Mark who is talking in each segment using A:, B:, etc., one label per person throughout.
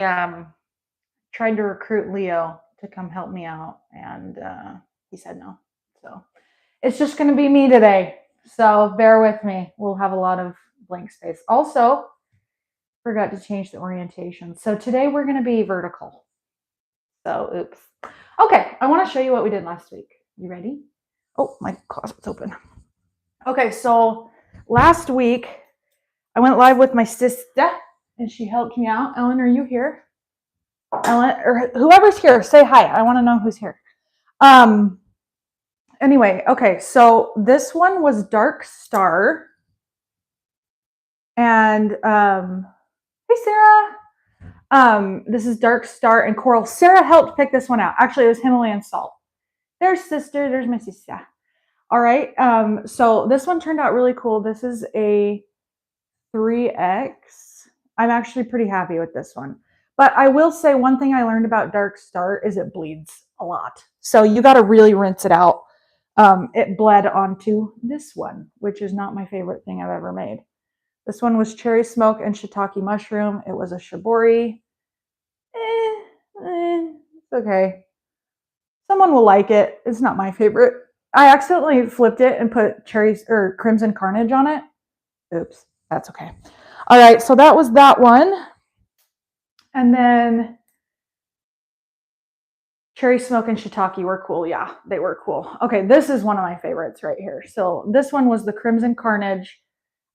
A: tried to recruit Leo to come help me out, and he said no. So it's just going to be me today. So bear with me. We'll have a lot of blank space. Also, forgot to change the orientation. So today we're going to be vertical. So oops. Okay, I want to show you what we did last week. You ready? Oh, my closet's open. Okay, so last week I went live with my sister and she helped me out. Ellen, are you here? Ellen, or whoever's here, say hi. I want to know who's here. Anyway, okay, so this one was Dark Star. And hey, Sarah. This is Dark Star and Coral. Sarah helped pick this one out. Actually, it was Himalayan Salt. There's sister. There's my sister. All right. So this one turned out really cool. This is a 3X. I'm actually pretty happy with this one. But I will say one thing I learned about Dark Star is it bleeds a lot. So you got to really rinse it out. It bled onto this one, which is not my favorite thing I've ever made. This one was cherry smoke and shiitake mushroom. It was a shibori. It's okay. Someone will like it. It's not my favorite. I accidentally flipped it and put cherries or crimson carnage on it. Oops, that's okay. All right, so that was that one. And then cherry smoke and shiitake were cool. Yeah, they were cool. Okay, this is one of my favorites right here. So this one was the crimson carnage,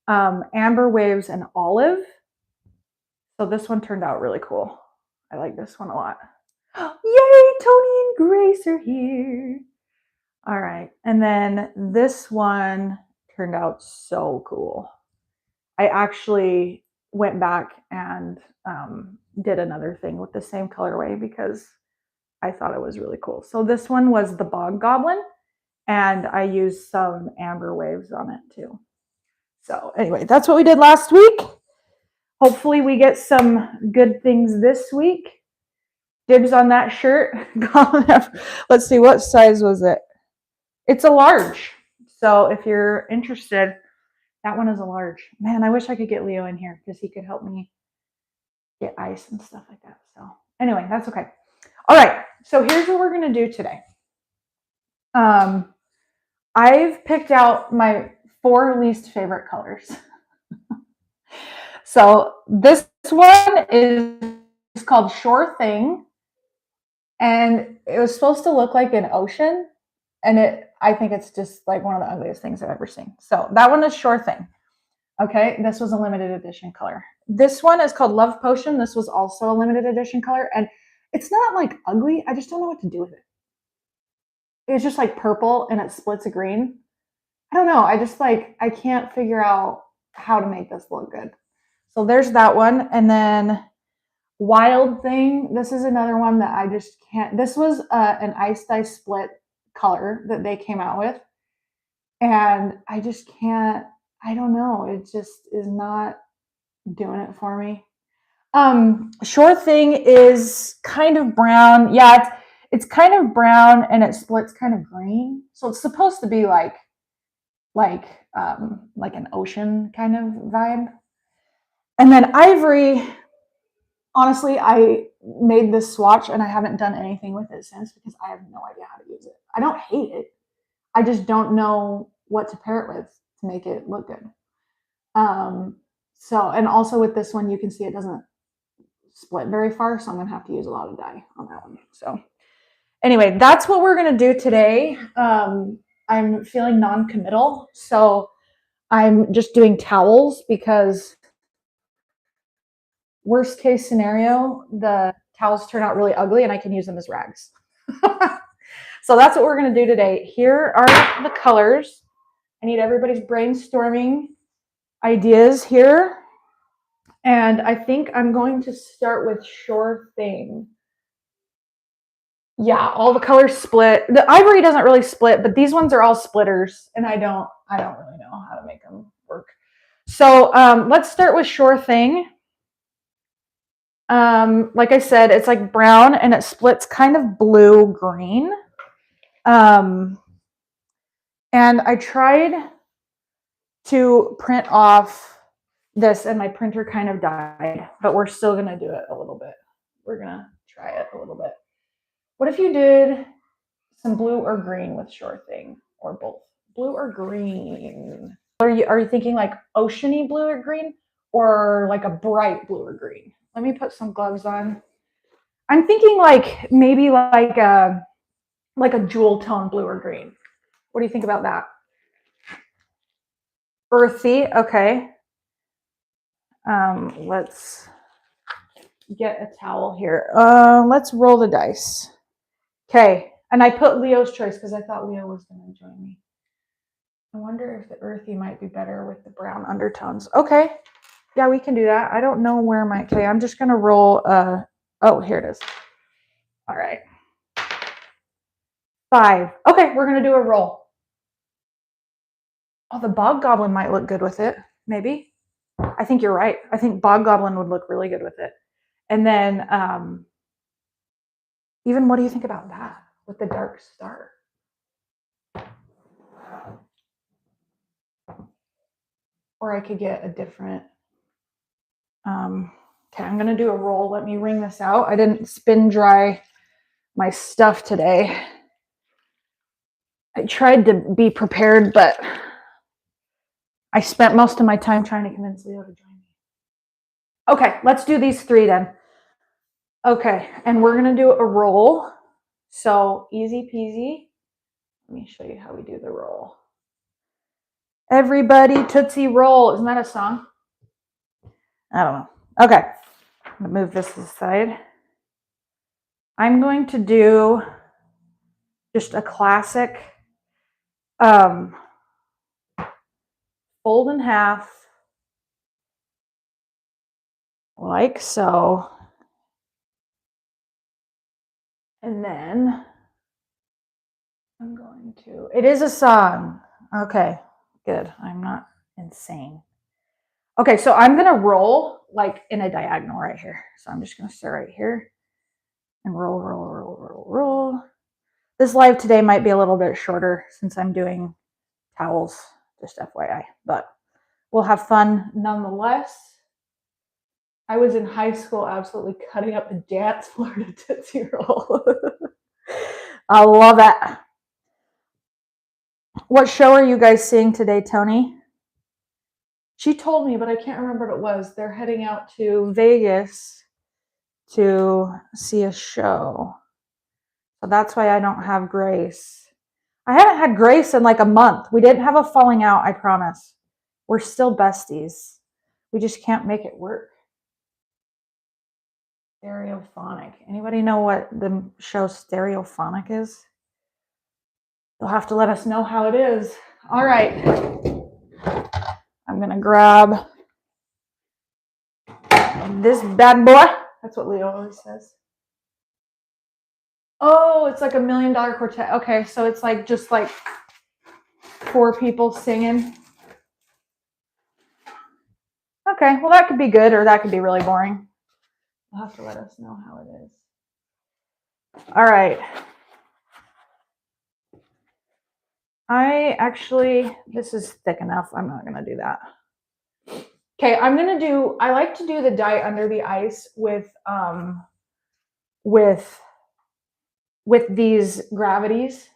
A: amber waves, and olive. So this one turned out really cool. I like this one a lot. Yay, Tony and Grace are here. All right, and then this one turned out so cool. I actually went back and did another thing with the same colorway because I thought it was really cool. So this one was the Bog Goblin, and I used some amber waves on it too. So anyway, that's what we did last week. Hopefully we get some good things this week. Dibs on that shirt. Let's see, what size was it? It's a large. So if you're interested, that one is a large. Man, I wish I could get Leo in here because he could help me get ice and stuff like that. So anyway, that's okay. All right, so here's what we're gonna do today. I've picked out my 4 least favorite colors. So this one is called Sure Thing, and it was supposed to look like an ocean, and I think it's just like one of the ugliest things I've ever seen. So that one is Sure Thing. Okay, this was a limited edition color. This one is called Love Potion. This was also a limited edition color, and it's not like ugly. I just don't know what to do with it. It's just like purple and it splits a green. I don't know. I can't figure out how to make this look good. So there's that one. And then Wild Thing. This is another one that I just can't. This was an Ice Dye split color that they came out with. And I just can't, I don't know. It just is not doing it for me. Sure Thing is kind of brown. Yeah, it's kind of brown and it splits kind of green. So it's supposed to be like an ocean kind of vibe. And then Ivory, honestly, I made this swatch and I haven't done anything with it since because I have no idea how to use it. I don't hate it. I just don't know what to pair it with to make it look good. So, and also with this one, you can see it doesn't split very far, so I'm gonna have to use a lot of dye on that one. So anyway, that's what we're gonna do today. I'm feeling non-committal, so I'm just doing towels because worst case scenario, the towels turn out really ugly and I can use them as rags. So that's what we're gonna do today. Here are the colors. I need everybody's brainstorming ideas here. And I think I'm going to start with Sure Thing. Yeah, all the colors split. The Ivory doesn't really split, but these ones are all splitters, and I don't really know how to make them work. So let's start with Sure Thing. Like I said, it's like brown, and it splits kind of blue-green. And I tried to print off this, and my printer kind of died, but we're still going to do it a little bit. if you did some blue or green with Sure Thing, or both? Blue or green? Are you thinking like oceany blue or green, or like a bright blue or green? Let me put some gloves on. I'm thinking like maybe like a jewel tone blue or green. What do you think about that? Earthy, okay. Let's get a towel here. Let's roll the dice. Okay, and I put Leo's choice because I thought Leo was going to join me. I wonder if the earthy might be better with the brown undertones. Okay, yeah, we can do that. I don't know where my, okay, I'm just going to roll, oh, here it is. All right. 5. Okay, we're going to do a roll. Oh, the Bog Goblin might look good with it, maybe. I think you're right. I think Bog Goblin would look really good with it. And then, even what do you think about that with the Dark Star? Or I could get a different, okay, I'm going to do a roll. Let me wring this out. I didn't spin dry my stuff today. I tried to be prepared, but I spent most of my time trying to convince Leo to join me. Okay, let's do these 3 then. Okay, and we're going to do a roll. So easy peasy. Let me show you how we do the roll. Everybody Tootsie Roll. Isn't that a song? I don't know. Okay, I'm going to move this aside. I'm going to do just a classic fold in half, like so. And then I'm going to, it is a song. Okay, good. I'm not insane. Okay, so I'm going to roll like in a diagonal right here. So I'm just going to start right here and roll, roll, roll, roll, roll. This live today might be a little bit shorter since I'm doing towels, just FYI, but we'll have fun nonetheless. I was in high school absolutely cutting up the dance floor to Tootsie Roll. I love it. What show are you guys seeing today, Tony? She told me, but I can't remember what it was. They're heading out to Vegas to see a show. So that's why I don't have Grace. I haven't had Grace in like a month. We didn't have a falling out, I promise. We're still besties. We just can't make it work. Stereophonic. Anybody know what the show Stereophonic is? You'll have to let us know how it is. All right. I'm going to grab this bad boy. That's what Leo always says. Oh, it's like $1 million quartet. Okay, so it's like just like 4 people singing. Okay, well that could be good or that could be really boring. You'll have to let us know how it is. All right. This is thick enough. I'm not going to do that. Okay, I like to do the Die Under the Ice with these gravities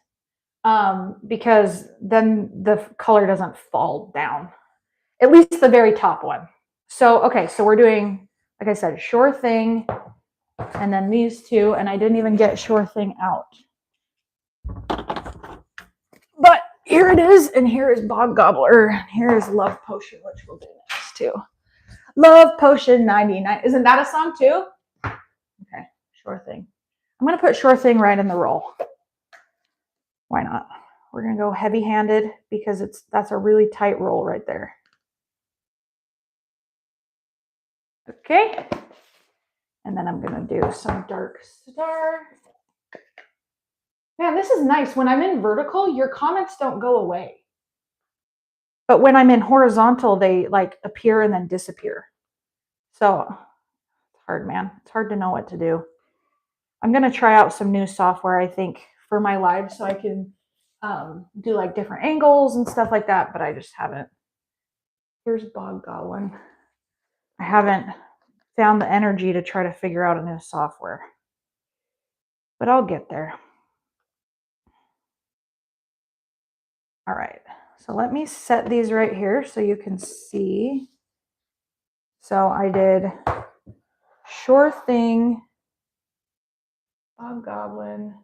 A: because then the color doesn't fall down, at least the very top one. So, okay, so we're doing, like I said, Sure Thing, and then these 2, and I didn't even get Sure Thing out. But here it is, and here is Bog Gobbler. Here is Love Potion, which we'll do next too. Love Potion 99. Isn't that a song too? Okay, Sure Thing. I'm going to put Sure Thing right in the roll. Why not? We're going to go heavy-handed because that's a really tight roll right there. Okay. And then I'm going to do some Dark Star. Man, this is nice. When I'm in vertical, your comments don't go away. But when I'm in horizontal, they like appear and then disappear. So it's hard, man. It's hard to know what to do. I'm going to try out some new software, I think, for my live so I can do like different angles and stuff like that, but I just haven't. Here's Bog Goblin. I haven't found the energy to try to figure out a new software. but I'll get there. All right, so let me set these right here so you can see. So I did Sure Thing, Hobgoblin,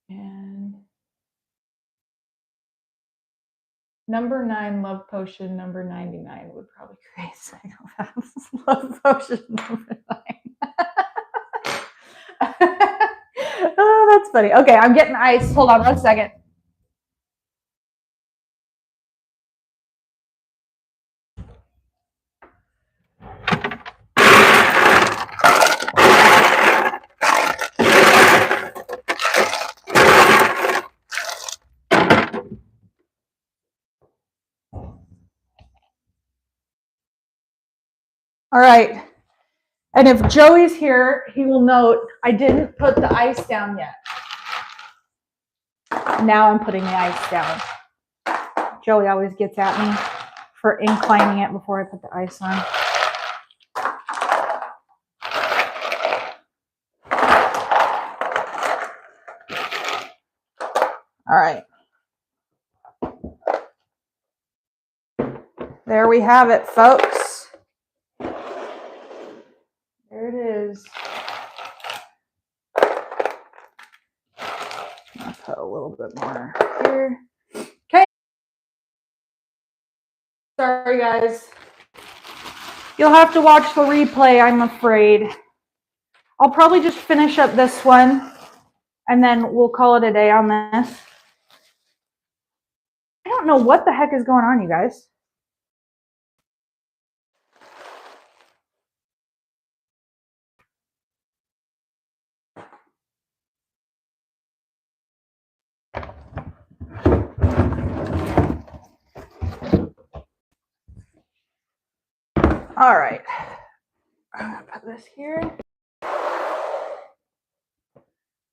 A: and number 9 Love Potion, number 99 would probably create psychopaths. Love Potion number 9. Oh, that's funny. Okay, I'm getting ice. Hold on 1 second. All right. And if Joey's here, he will note I didn't put the ice down yet. Now I'm putting the ice down. Joey always gets at me for inclining it before I put the ice on. All right. There we have it, folks. There it is. I'll put a little bit more here. Okay. Sorry, guys. You'll have to watch the replay, I'm afraid. I'll probably just finish up this one, and then we'll call it a day on this. I don't know what the heck is going on, you guys. All right. I'm going to put this here.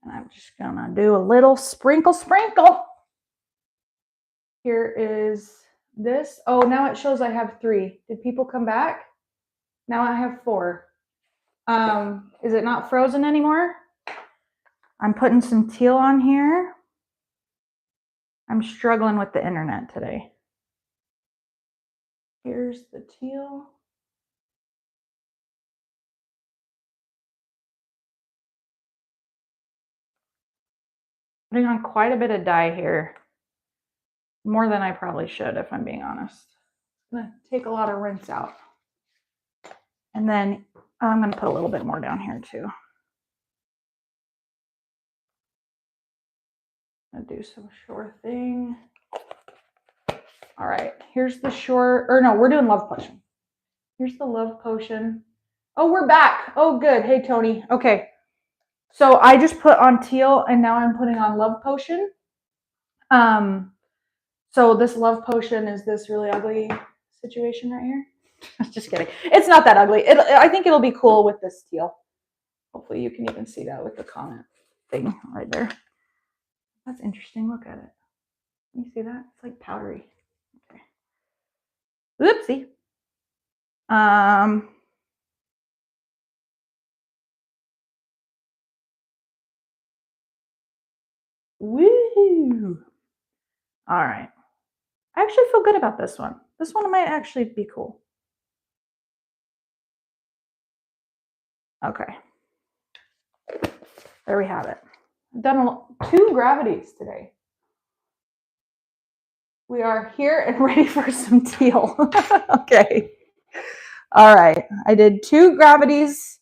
A: And I'm just going to do a little sprinkle. Here is this. Oh, now it shows I have 3. Did people come back? Now I have 4. Is it not frozen anymore? I'm putting some teal on here. I'm struggling with the internet today. Here's the teal. Putting on quite a bit of dye here. More than I probably should, if I'm being honest. I'm gonna take a lot of rinse out. And then I'm gonna put a little bit more down here too. I'm gonna do some Sure Thing. All right, here's the we're doing Love Potion. Here's the Love Potion. Oh, we're back. Oh, good. Hey, Tony. Okay. So I just put on teal and now I'm putting on Love Potion. So this Love Potion is this really ugly situation right here. Just kidding. It's not that ugly. I think it'll be cool with this teal. Hopefully you can even see that with the comment thing right there. That's interesting. Look at it. Can you see that? It's like powdery. Okay. Oopsie. Woo! All right. I actually feel good about this one. This one might actually be cool. Okay. There we have it. I've done 2 gravities today. We are here and ready for some teal. Okay. All right. I did 2 gravities.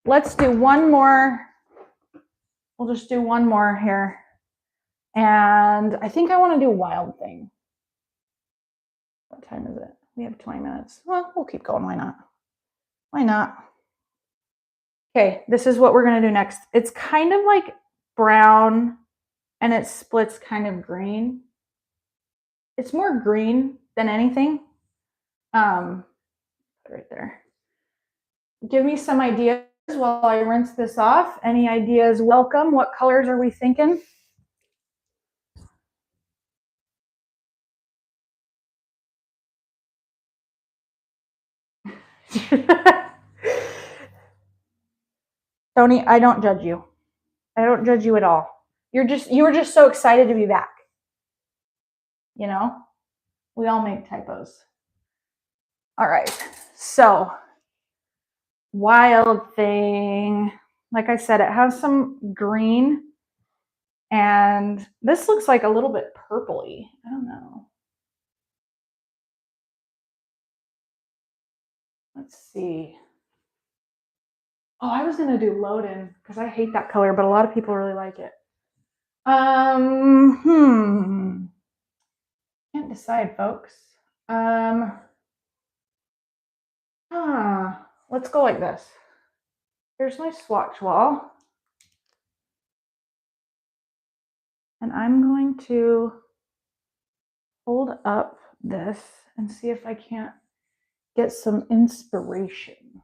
A: Let's do one more. We'll just do one more here. And I think I want to do Wild Thing. What time is it? We have 20 minutes. Well, we'll keep going. Why not? Why not? Okay, this is what we're going to do next. It's kind of like brown and it splits kind of green. It's more green than anything. Right there. Give me some ideas while I rinse this off. Any ideas welcome. What colors are we thinking? Tony, I don't judge you. I don't judge you at all. You were just so excited to be back. You know? We all make typos. All right. So, Wild Thing. Like I said, it has some green. And this looks like a little bit purpley. I don't know. Let's see. Oh, I was gonna do Loden because I hate that color, but a lot of people really like it. Can't decide, folks. Let's go like this. Here's my swatch wall. And I'm going to hold up this and see if I can't get some inspiration.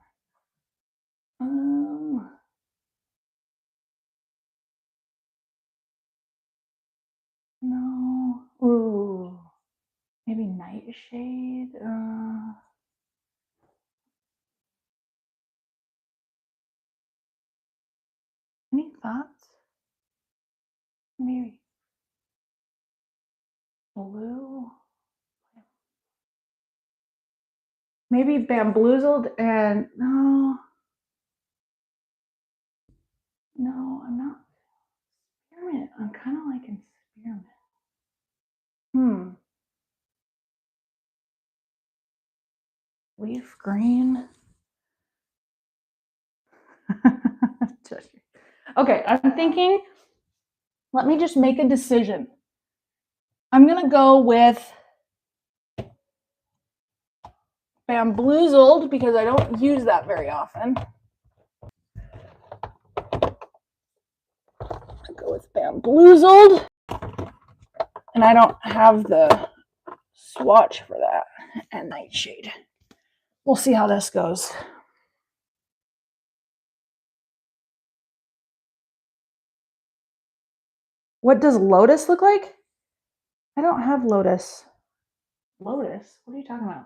A: No. Ooh. Maybe Nightshade. Any thoughts? Maybe blue. Maybe Bamboozled and no, I'm not. Spearmint. I'm kind of liking Spearmint. Leaf green. Okay, I'm thinking, let me just make a decision. I'm going to go with Bamboozled because I don't use that very often. I'll go with Bamboozled. And I don't have the swatch for that. And Nightshade. We'll see how this goes. What does Lotus look like? I don't have Lotus. Lotus? What are you talking about?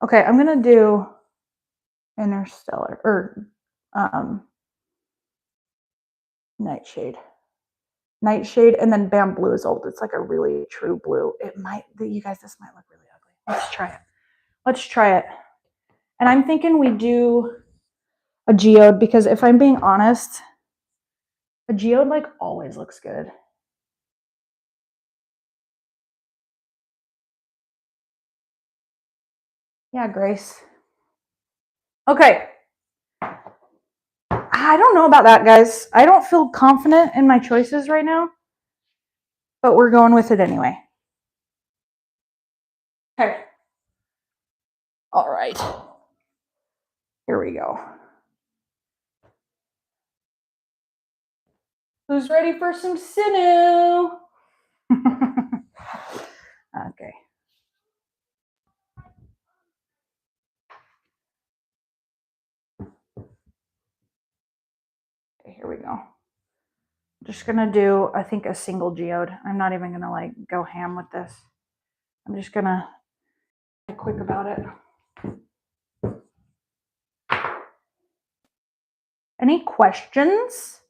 A: Okay, I'm going to do Interstellar or Nightshade. Nightshade and then Bamboozled. It's like a really true blue. It might, you guys, this might look really ugly. Let's try it. Let's try it. And I'm thinking we do a geode because if I'm being honest, a geode like always looks good. Yeah, Grace. Okay. I don't know about that, guys. I don't feel confident in my choices right now, but we're going with it anyway. Okay. All right. Here we go. Who's ready for some Sinu? Okay. Here we go. I'm just gonna do, I think, a single geode. I'm not even gonna like go ham with this. I'm just gonna be quick about it. Any questions?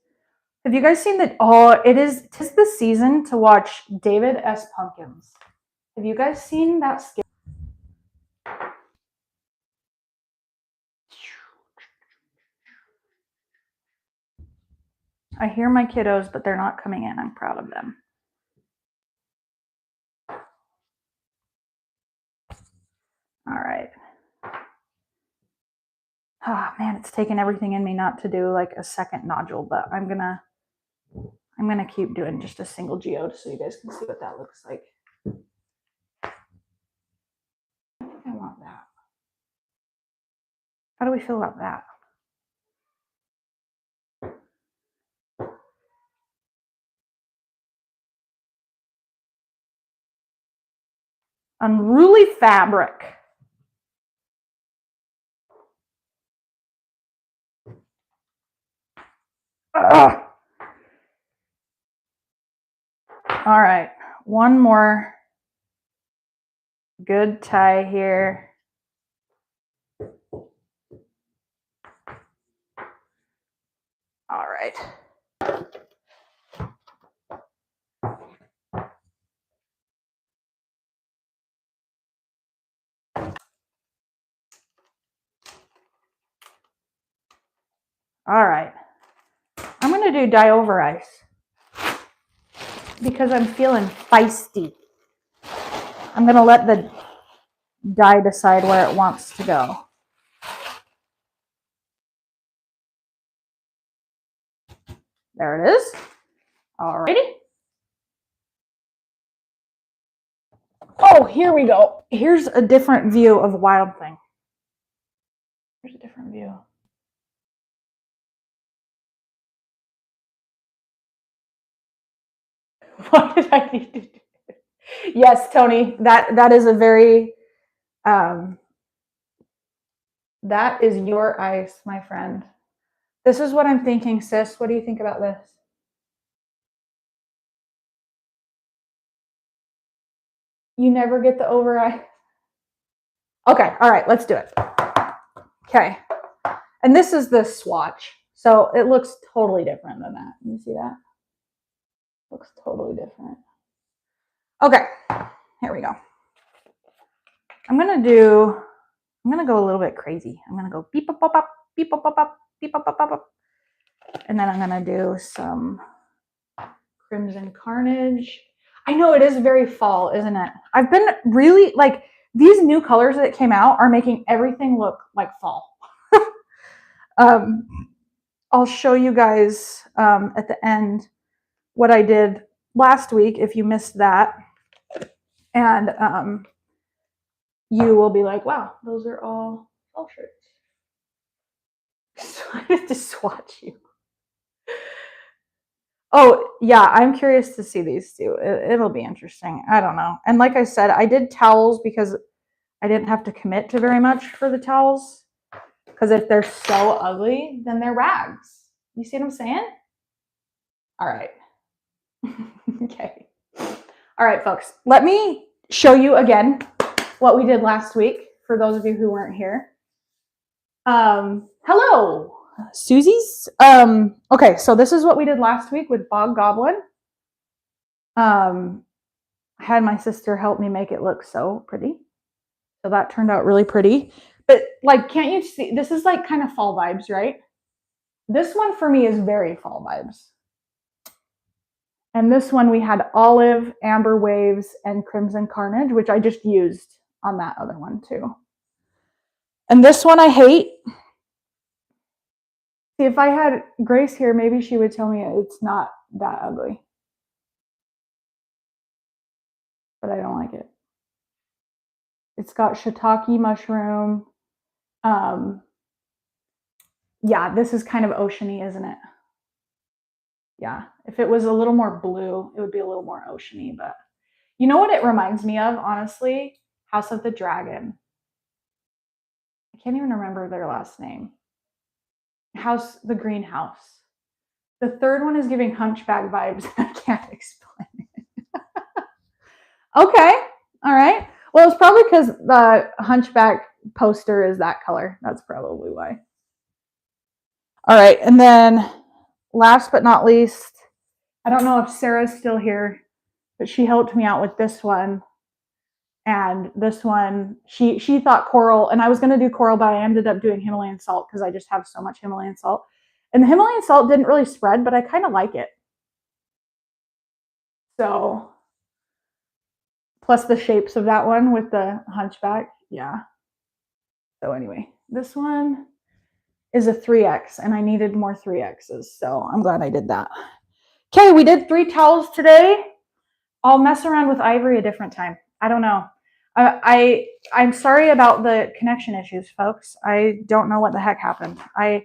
A: Have you guys seen that? Oh, tis the season to watch David S. Pumpkins. Have you guys seen that skit? I hear my kiddos, but they're not coming in. I'm proud of them. All right. Oh man, it's taken everything in me not to do like a second nodule, but I'm gonna keep doing just a single geode so you guys can see what that looks like. I think I want that. How do we feel about that? Unruly fabric. Ugh. All right, one more good tie here. All right. All right. I'm going to do dye over ice because I'm feeling feisty. I'm going to let the dye decide where it wants to go. There it is. Alrighty. Oh, here we go. Here's a different view of Wild Thing. Here's a different view. What did I need to do? Yes, Tony, that is a very, that is your ice, my friend. This is what I'm thinking, sis. What do you think about this? You never get the over ice. Okay, all right, let's do it. Okay, and this is the swatch. So it looks totally different than that. You see that? Looks totally different. Okay, here we go. I'm gonna go a little bit crazy. I'm gonna go beep, pop, pop, pop, beep, pop, pop, pop, beep, pop, pop, pop. And then I'm gonna do some Crimson Carnage. I know it is very fall, isn't it? I've been really like, these new colors that came out are making everything look like fall. I'll show you guys at the end what I did last week if you missed that. And you will be like, wow, those are all fall shirts. So I have to swatch you. Oh, yeah, I'm curious to see these too. It'll be interesting. I don't know. And like I said, I did towels because I didn't have to commit to very much for the towels. Because if they're so ugly, then they're rags. You see what I'm saying? All right. Okay. All right, folks. Let me show you again what we did last week for those of you who weren't here. Hello, Susie's. Okay, so this is what we did last week with Bog Goblin. I had my sister help me make it look so pretty. So that turned out really pretty. But like, can't you see? This is like kind of fall vibes, right? This one for me is very fall vibes. And this one we had Olive, Amber Waves, and Crimson Carnage, which I just used on that other one too. And this one I hate. See, if I had Grace here, maybe she would tell me it's not that ugly. But I don't like it. It's got shiitake mushroom. Yeah, this is kind of oceany, isn't it? Yeah, if it was a little more blue, it would be a little more oceany. But you know what it reminds me of, honestly? House of the Dragon. I can't even remember their last name. The Greenhouse. The third one is giving Hunchback vibes. I can't explain it. Okay, all right. Well, it's probably because the Hunchback poster is that color. That's probably why. All right, and then last but not least, I don't know if Sarah's still here, but she helped me out with this one. And this one, she thought coral, and I was going to do coral, but I ended up doing Himalayan salt because I just have so much Himalayan salt. And the Himalayan salt didn't really spread, but I kind of like it. So, plus the shapes of that one with the Hunchback. Yeah. So anyway, this one is a 3X, and I needed more 3Xs. So I'm glad I did that. Okay, we did 3 towels today. I'll mess around with Ivory a different time. I don't know. I'm sorry about the connection issues, folks. I don't know what the heck happened. I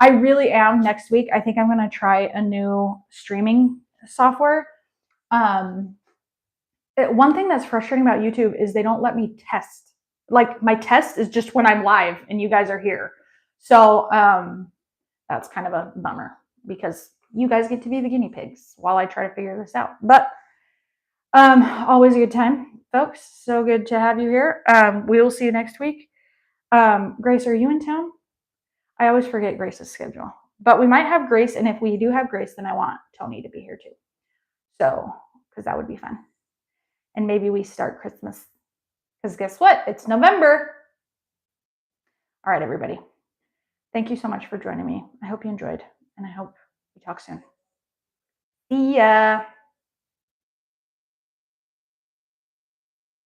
A: really am. Next week, I think I'm going to try a new streaming software. One thing that's frustrating about YouTube is they don't let me test. Like, my test is just when I'm live and you guys are here. So that's kind of a bummer because you guys get to be the guinea pigs while I try to figure this out. But always a good time, folks. So good to have you here. We will see you next week. Grace, are you in town? I always forget Grace's schedule, but we might have Grace. And if we do have Grace, then I want Tony to be here too. So, because that would be fun. And maybe we start Christmas. Because guess what? It's November. All right, everybody. Thank you so much for joining me. I hope you enjoyed, and I hope we talk soon. See ya.